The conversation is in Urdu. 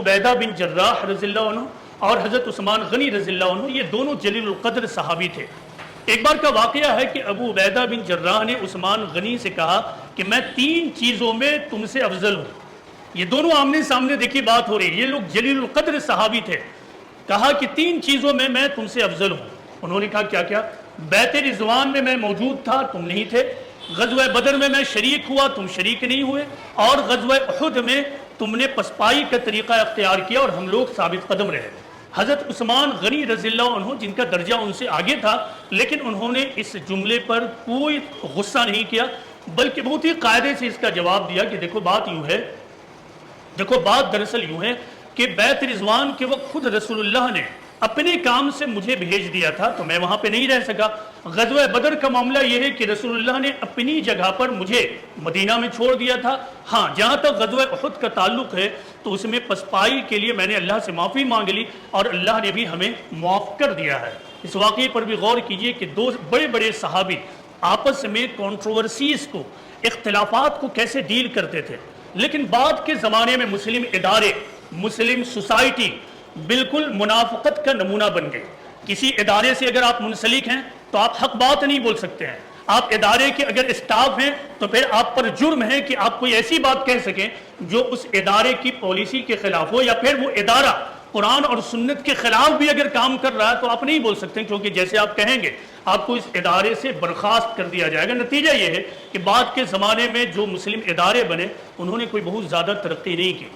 عبیدہ بن جراح رضی اللہ عنہ اور حضرت عثمان غنی رضی اللہ عنہ یہ دونوں جلیل القدر صحابی تھے۔ ایک بار کا واقعہ ہے کہ ابو عبیدہ بن جراح نے عثمان غنی سے کہا کہ میں 3 چیزوں میں تم سے افضل ہوں۔ یہ دونوں آمنے سامنے دیکھی بات ہو رہی ہے، یہ لوگ جلیل القدر صحابی تھے۔ کہا کہ 3 چیزوں میں میں تم سے افضل ہوں۔ انہوں نے کہا کیا کیا؟ بیعت رضوان میں موجود تھا، تم نہیں تھے۔ غزوہ بدر میں شریک ہوا، تم شریک نہیں ہوئے۔ اور غزوہ احد میں تم نے پسپائی کا طریقہ اختیار کیا اور ہم لوگ ثابت قدم رہے۔ حضرت عثمان غنی رضی اللہ عنہ جن کا درجہ ان سے آگے تھا، لیکن انہوں نے اس جملے پر کوئی غصہ نہیں کیا، بلکہ بہت ہی قاعدے سے اس کا جواب دیا کہ دیکھو بات یوں ہے، بات دراصل یوں ہے کہ بیعت رضوان کے وقت خود رسول اللہ نے اپنے کام سے مجھے بھیج دیا تھا تو میں وہاں پہ نہیں رہ سکا۔ غزوہ بدر کا معاملہ یہ ہے کہ رسول اللہ نے اپنی جگہ پر مجھے مدینہ میں چھوڑ دیا تھا۔ ہاں، جہاں تک غزوہ احد کا تعلق ہے تو اس میں پسپائی کے لیے میں نے اللہ سے معافی مانگ لی اور اللہ نے بھی ہمیں معاف کر دیا ہے۔ اس واقعے پر بھی غور کیجئے کہ 2 بڑے بڑے صحابی آپس میں کنٹروورسیز کو، اختلافات کو کیسے ڈیل کرتے تھے، لیکن بعد کے زمانے میں مسلم ادارے، مسلم سوسائٹی بالکل منافقت کا نمونہ بن گئی۔ کسی ادارے سے اگر آپ منسلک ہیں تو آپ حق بات نہیں بول سکتے ہیں۔ آپ ادارے کے اگر اسٹاف ہیں تو پھر آپ پر جرم ہے کہ آپ کوئی ایسی بات کہہ سکیں جو اس ادارے کی پالیسی کے خلاف ہو، یا پھر وہ ادارہ قرآن اور سنت کے خلاف بھی اگر کام کر رہا ہے تو آپ نہیں بول سکتے، کیونکہ جیسے آپ کہیں گے آپ کو اس ادارے سے برخاست کر دیا جائے گا۔ نتیجہ یہ ہے کہ بعد کے زمانے میں جو مسلم ادارے بنے انہوں نے کوئی بہت زیادہ ترقی نہیں کی۔